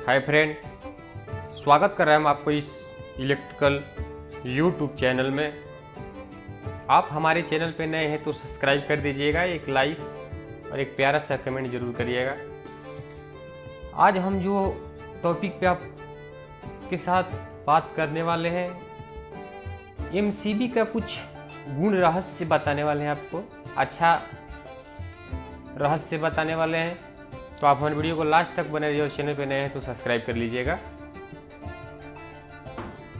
Hi friend, स्वागत कर रहे हैं हम आपको इस इलेक्ट्रिकल यूट्यूब चैनल में। आप हमारे चैनल पे नए हैं तो सब्सक्राइब कर दीजिएगा, एक लाइक और एक प्यारा सा कमेंट जरूर करिएगा। आज हम जो टॉपिक पे आपके साथ बात करने वाले हैं, एमसीबी का कुछ गुण रहस्य बताने वाले हैं आपको, अच्छा रहस्य बताने वाले हैं। तो आप हमारे वीडियो को लास्ट तक बने रहिए और चैनल पे नए हैं तो सब्सक्राइब कर लीजिएगा।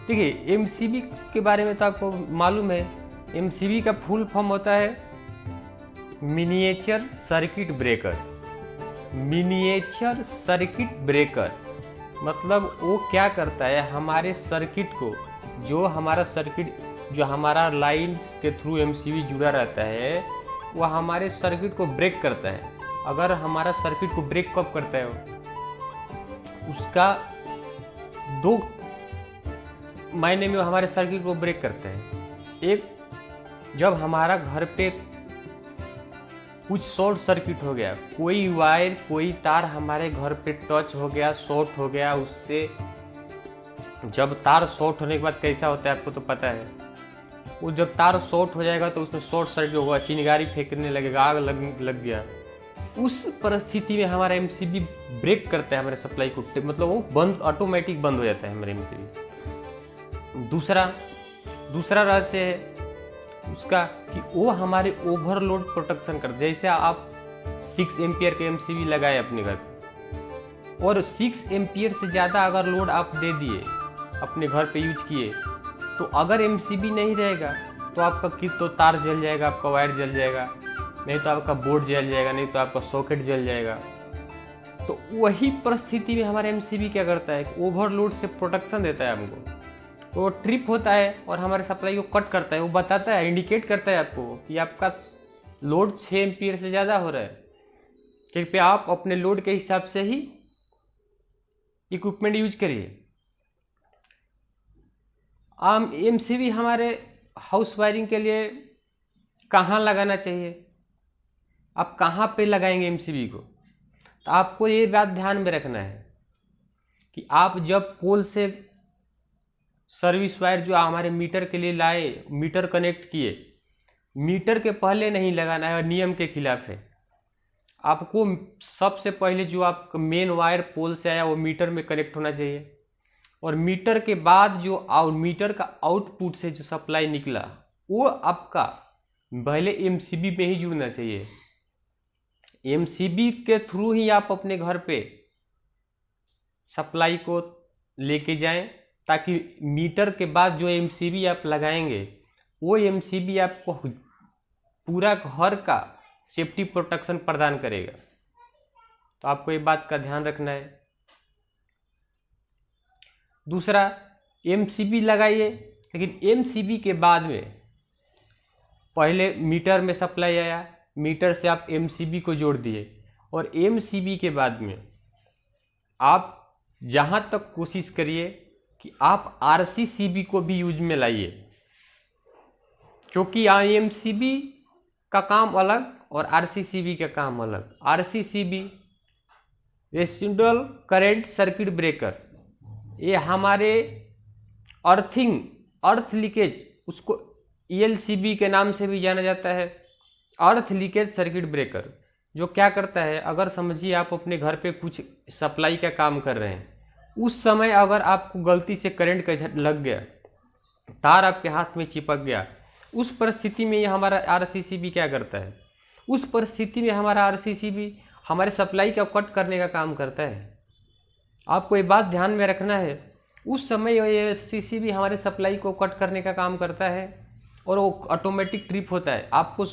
देखिए, एमसीबी के बारे में तो आपको मालूम है, एमसीबी का फुल फॉर्म होता है miniature circuit breaker. Miniature circuit breaker मतलब वो क्या करता है, हमारे सर्किट को, जो हमारा सर्किट, जो हमारा लाइन के थ्रू एमसीबी जुड़ा रहता है, वह हमारे सर्किट को ब्रेक करता है। अगर हमारा सर्किट को ब्रेक कब करता है, उसका दो मायने में हमारे सर्किट को ब्रेक करता है। एक, जब हमारा घर पे कुछ शॉर्ट सर्किट हो गया, कोई वायर, कोई तार हमारे घर पे टच हो गया, शॉर्ट हो गया, उससे जब तार शॉर्ट होने के बाद कैसा होता है आपको तो पता है। वो जब तार शॉर्ट हो जाएगा तो उसमें शॉर्ट सर्किट होगा, चिंगारी फेंकने लगेगा, आग लग गया। उस परिस्थिति में हमारा एमसीबी ब्रेक करता है हमारे सप्लाई को, मतलब वो बंद, ऑटोमेटिक बंद हो जाता है हमारे एमसीबी। दूसरा रहस्य है उसका कि वो हमारे ओवरलोड प्रोटेक्शन करते हैं। जैसे आप 6 एम्पियर के एमसीबी लगाए अपने घर पे और 6 एम्पियर से ज़्यादा अगर लोड आप दे दिए, अपने घर पे यूज किए, तो अगर एमसीबी नहीं रहेगा तो आपका किट तो तार जल जाएगा, आपका वायर जल जाएगा, नहीं तो आपका बोर्ड जल जाएगा, नहीं तो आपका सॉकेट जल जाएगा। तो वही परिस्थिति में हमारा एमसीबी क्या करता है, ओवरलोड से प्रोटेक्शन देता है हमको। तो वो ट्रिप होता है और हमारे सप्लाई को कट करता है। वो बताता है, इंडिकेट करता है आपको कि आपका लोड 6 एम्पियर से ज़्यादा हो रहा है। कृपया आप अपने लोड के हिसाब से ही इक्विपमेंट यूज करिए। एमसीबी हमारे हाउस वायरिंग के लिए कहाँ लगाना चाहिए, आप कहाँ पे लगाएंगे एमसीबी को, तो आपको ये बात ध्यान में रखना है कि आप जब पोल से सर्विस वायर जो हमारे मीटर के लिए लाए, मीटर कनेक्ट किए, मीटर के पहले नहीं लगाना है और नियम के खिलाफ है। आपको सबसे पहले जो आपका मेन वायर पोल से आया वो मीटर में कनेक्ट होना चाहिए, और मीटर के बाद जो मीटर का आउटपुट से जो सप्लाई निकला वो आपका पहले एमसीबी में ही जुड़ना चाहिए। एमसीबी के थ्रू ही आप अपने घर पे सप्लाई को लेके जाएं, ताकि मीटर के बाद जो एमसीबी आप लगाएंगे वो एमसीबी आपको पूरा घर का सेफ्टी प्रोटेक्शन प्रदान करेगा। तो आपको ये बात का ध्यान रखना है। दूसरा, एमसीबी लगाइए, लेकिन एमसीबी के बाद में पहले मीटर में सप्लाई आया, मीटर से आप एमसीबी को जोड़ दिए, और एमसीबी के बाद में आप जहाँ तक कोशिश करिए कि आप आरसीसीबी को भी यूज में लाइए, क्योंकि एमसीबी का काम अलग और आरसीसीबी का काम अलग। RCCB residual current circuit breaker, ये हमारे अर्थ लीकेज, उसको ईएलसीबी के नाम से भी जाना जाता है, अर्थ लीकेज सर्किट ब्रेकर, जो क्या करता है, अगर समझिए आप अपने घर पे कुछ सप्लाई का काम कर रहे हैं, उस समय अगर आपको गलती से करंट का लग गया, तार आपके हाथ में चिपक गया, उस परिस्थिति में ये हमारा आरसीसीबी क्या करता है, उस परिस्थिति में हमारा आरसीसीबी हमारे सप्लाई का कट करने का काम करता है। आपको ये बात ध्यान में रखना है, उस समय ये आरसीसीबी हमारे सप्लाई को कट करने का काम करता है और वो ऑटोमेटिक ट्रिप होता है। आपको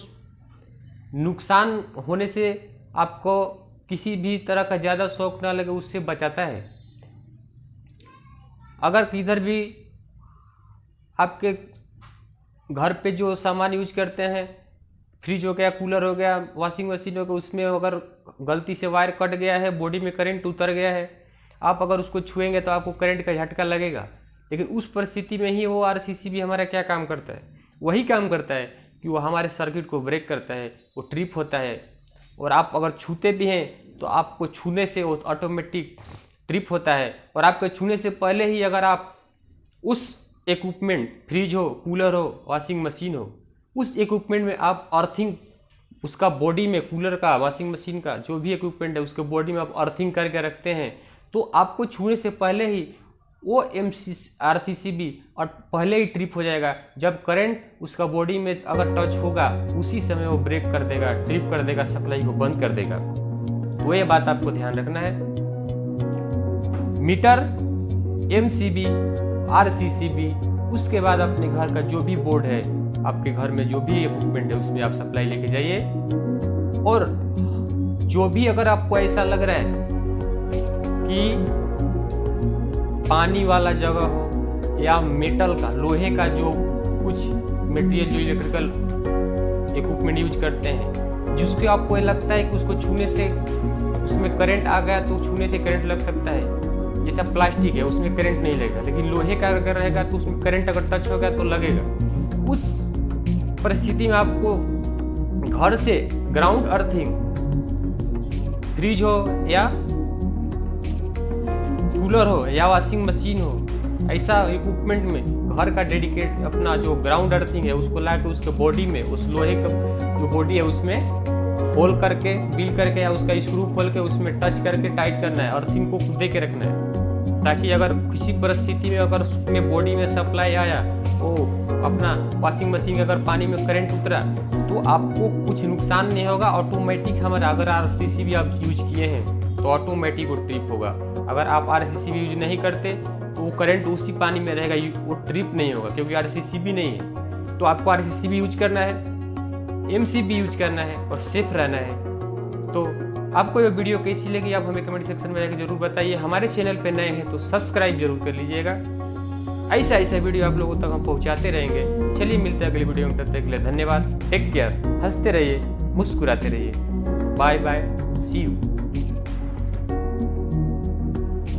नुकसान होने से, आपको किसी भी तरह का ज़्यादा शॉक ना लगे, उससे बचाता है। अगर किधर भी आपके घर पे जो सामान यूज करते हैं, फ्रिज हो गया, कूलर हो गया, वॉशिंग मशीन हो गया, उसमें अगर गलती से वायर कट गया है, बॉडी में करंट उतर गया है, आप अगर उसको छुएंगे तो आपको करंट का झटका लगेगा। लेकिन उस परिस्थिति में ही वो आरसीसीबी हमारा क्या काम करता है, वही काम करता है कि वो हमारे सर्किट को ब्रेक करता है, वो ट्रिप होता है, और आप अगर छूते भी हैं तो आपको छूने से वो ऑटोमेटिक ट्रिप होता है। और आपके छूने से पहले ही अगर आप उस इक्विपमेंट, फ्रिज हो, कूलर हो, वॉशिंग मशीन हो, उस इक्विपमेंट में आप अर्थिंग, उसका बॉडी में, कूलर का, वॉशिंग मशीन का जो भी इक्विपमेंट है उसके बॉडी में आप अर्थिंग करके रखते हैं, तो आपको छूने से पहले ही वो RCCB और पहले ही ट्रिप हो जाएगा। जब करंट उसका बॉडी में अगर टच होगा उसी समय वो ब्रेक कर देगा, ट्रिप कर देगा, सप्लाई को बंद कर देगा। तो ये बात आपको ध्यान रखना है। मीटर, MCB, RCCB, उसके बाद अपने घर का जो भी बोर्ड है, आपके घर में जो भी इक्विपमेंट है उसमें आप सप्लाई लेके जाइए। और जो भी अगर आपको ऐसा लग रहा है कि पानी वाला जगह हो या मेटल का, लोहे का जो कुछ मटेरियल जो इलेक्ट्रिकल इक्विपमेंट यूज करते हैं, जिसके आपको ये लगता है कि उसको छूने से उसमें करंट आ गया तो छूने से करंट लग सकता है, जैसा प्लास्टिक है उसमें करंट नहीं लगेगा, लेकिन लोहे का अगर रहेगा तो उसमें करंट अगर टच हो गया तो लगेगा। उस परिस्थिति में आपको घर से ग्राउंड अर्थिंग, फ्रिज हो या कूलर हो या वॉशिंग मशीन हो, ऐसा इक्विपमेंट में घर का डेडिकेट अपना जो ग्राउंड अर्थिंग है उसको ला के उसके बॉडी में, उस लोहे का जो बॉडी है उसमें होल करके, बिल करके या उसका स्क्रू खोल के उसमें टच करके टाइट करना है, अर्थिंग को दे के रखना है, ताकि अगर किसी परिस्थिति में अगर उसमें बॉडी में सप्लाई आया, वो अपना वॉशिंग मशीन के अगर पानी में करंट उतरा तो आपको कुछ नुकसान नहीं होगा। ऑटोमेटिक हमारा अगर RCCB आप यूज किए हैं तो ऑटोमेटिक वो ट्रिप होगा। अगर आप RCCB यूज नहीं करते तो वो करंट उसी पानी में रहेगा, वो ट्रिप नहीं होगा, क्योंकि RCCB नहीं है। तो आपको RCCB यूज करना है, MCB यूज करना है और सेफ रहना है। तो आपको ये वीडियो कैसी लगी आप हमें कमेंट सेक्शन में जाकर जरूर बताइए। हमारे चैनल पे नए हैं तो सब्सक्राइब जरूर कर लीजिएगा। ऐसा वीडियो आप लोगों तक हम पहुंचाते रहेंगे। चलिए मिलते हैं अगले वीडियो में, तब तक के लिए धन्यवाद। टेक केयर, हंसते रहिए, मुस्कुराते रहिए। Bye bye, see you.